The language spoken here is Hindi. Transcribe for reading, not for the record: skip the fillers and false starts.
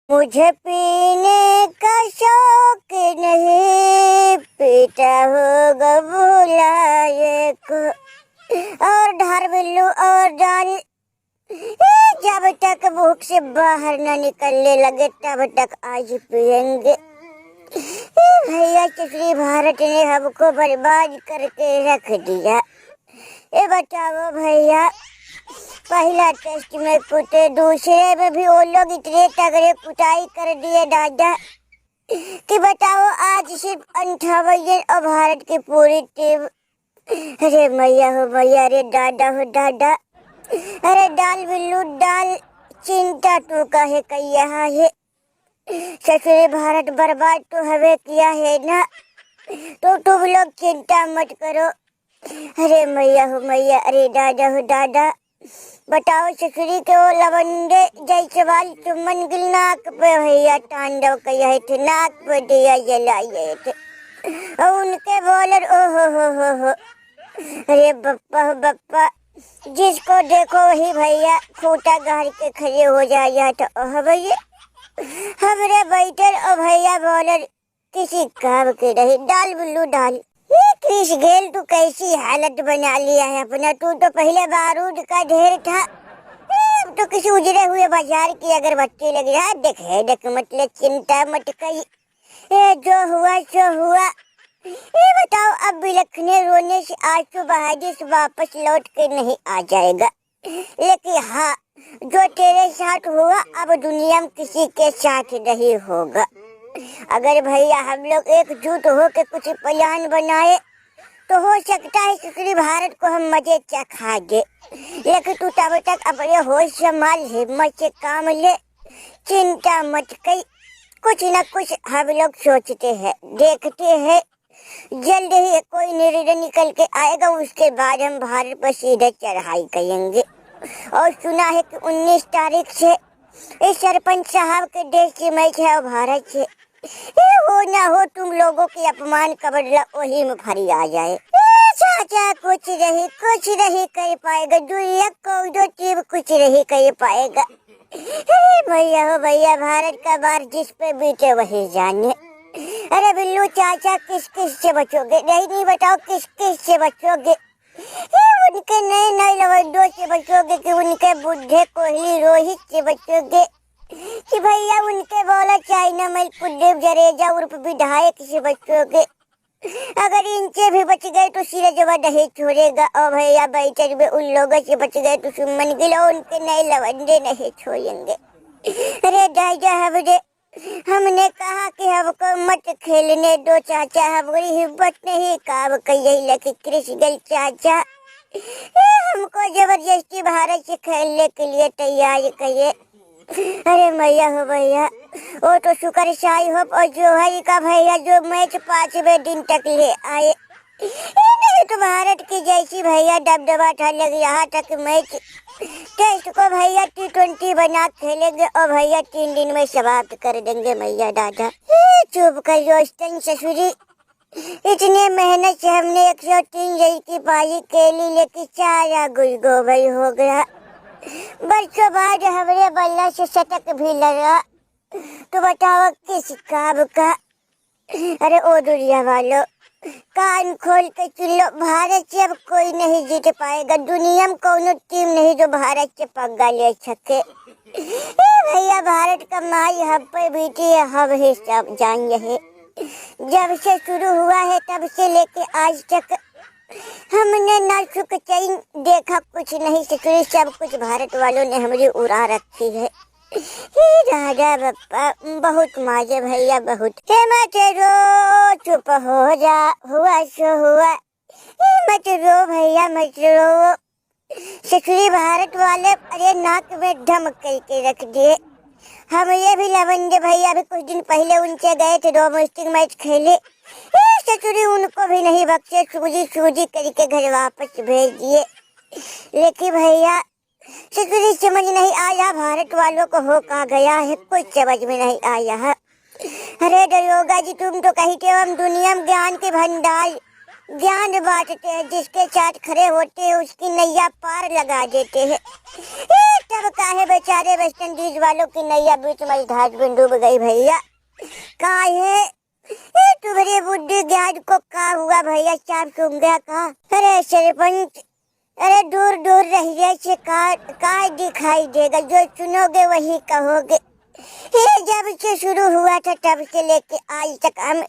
मुझे पीने का शौक नहीं, पीता होगा बुलाए को। और ढार बिल्लू और जान, जब तक भूख से बाहर न निकलने लगे तब तक आज पियेंगे। भैया चुसरी भारत ने हमको बर्बाद करके रख दिया। ये बताओ भैया, पहला टेस्ट में कुटे, दूसरे में भी वो लोग इतने तगड़े कुटाई कर दिए दादा कि बताओ आज सिर्फ 58 और भारत की पूरी टीम। अरे मैया हो मैया, अरे दादा हो दादा, अरे डाल बिल्लू डाल, चिंता तू काहे कैया है। ससुरे भारत बर्बाद तो हमें किया है ना, तो तुम लोग चिंता मत करो। अरे मैया हो मैया, अरे दादा हो दादा, बताओ ससुरी के वो लवंडे जैसे वाल चुम्बन गिल नाक पे भैया तांडव किया थे, नाक पे दिया जलाए थे और उनके बॉलर ओ हो। अरे बप्पा बप्पा, जिसको देखो वही भैया खूंटा गाड़ के खड़े हो जाया था। ओह भैया, हमरे बैटर और भैया बॉलर किसी काम के नहीं। डाल बिल्लू डाल, क्रिस गेल तू कैसी हालत बना लिया है अपना। तू तो पहले बारूद का ढेर था, अब तो किसी उजड़े हुए बाजार की अगरबत्ती लग रहा है। देख मतलब चिंता मत करी, जो हुआ सो हुआ। ये बताओ, अब बिलखने रोने से आंसू बहाने से वापस लौट के नहीं आ जाएगा, लेकिन हाँ, जो तेरे साथ हुआ अब दुनिया में किसी के साथ नहीं होगा। अगर भैया हम लोग एकजुट हो के कुछ प्लान बनाए तो हो सकता है सुसरी भारत को हम मजे चखा दे। लेकिन तू तब तक अपने होश संभाल, हिम्मत से काम ले, चिंता मत कर। कुछ न कुछ हम लोग सोचते हैं, देखते हैं, जल्द ही कोई निर्णय निकल के आएगा। उसके बाद हम भारत पर सीधे चढ़ाई करेंगे। और सुना है कि 19 तारीख से इस सरपंच साहब के देश की मैच है और भारत से। ये हो ना हो तुम लोगों की अपमान का बदला वही में फरी आ जाए। चाचा कुछ नहीं कर पाएगा, दुनिया को दो टीम कुछ नहीं कर पाएगा। भैया हो भैया, भारत का बार जिस पे बीते वही जाने। अरे बिल्लू चाचा, किस किस से बचोगे? नहीं बताओ, किस किस से बचोगे? उनके नए लवंडों से बचोगे कि उनके बुढ़े कोहली रोहित से बचोगे कि भैया उनके बॉलर चाइना में कुलदीप जडेजा उर्फ विधायक से बचोगे? अगर इनसे भी बच गए तो सीरज नहीं छोड़ेगा। और भैया बैठक में उन लोगों से बच गए तो सुमन गिल उनके नए लवंडे नहीं छोड़ेंगे। अरे दादा, हमने कहा कि हमको मत खेलने दो चाचा, हमारी हिम्मत नहीं काम कही, लेकिन क्रिस गेल चाचा हमको जबरदस्ती भारत से खेलने के लिए तैयार करिए। अरे मैया हो भैया, वो तो शुक्र शाही हो और जोहरी का भैया जो मैच 5वें दिन तक ले आए। नहीं तो भारत की जैसी भैया दबदबा था, लग रहा था कि मैच टेस्ट को भैया T20 बना खेलेंगे और भैया 3 दिन में समाप्त कर देंगे। मैया दादा चुप कर रोस्टन ससुरी, इतने मेहनत से हमने 103 रन की पारी खेली, लेकिन सारा गुल गोबर हो गया। बरसों बाद हमारे बल्ला से शतक भी लगा, तो बताओ किस काम का? अरे ओ दुनिया वालों, कान खोल के सुन लो, भारत से अब कोई नहीं जीत पाएगा। दुनिया में कोई टीम नहीं जो भारत से पंगा ले सके। भैया भारत का माई हम पे बीती है, हम ही सब जान रहे। जब से शुरू हुआ है तब से लेके आज तक हमने ना सुख चैन देखा, कुछ नहीं ससुरी, सब कुछ भारत वालों ने हमारी उड़ा रखी है। राजा बप्पा बहुत माजे भैया बहुत। मत रो, चुप हो जा, हुआ सो हुआ। मत रो भैया मत रो। ससुरी भारत वाले अरे नाक में धम करके रख दिए। हम ये भी लवंडे भैया भी कुछ दिन पहले उनसे गए थे, डोमेस्टिक मैच खेले। ससुरी उनको भी नहीं बख्शे, सूजी करके घर वापस भेज दिए। लेकिन भैया ससुरी समझ नहीं आया भारत वालों को हो कहा गया है, कुछ समझ में नहीं आया है। अरे दरोगा जी, तुम तो कहते हो हम दुनिया में ज्ञान के भंडार, ज्ञान बांटते हैं, जिसके साथ खड़े होते हैं उसकी नैया पार लगा देते हैं। तब काहे बेचारे वेस्ट इंडीज वालों की नैया बीच मझधार में डूब गई भैया। काहे तुम्हारे बुद्धि ज्ञान को का हुआ भैया, चाप सुन गया का? अरे सरपंच, अरे दूर दूर रहिए से का दिखाई देगा, जो सुनोगे वही कहोगे। ये जब से शुरू हुआ था तब से लेके आज तक हम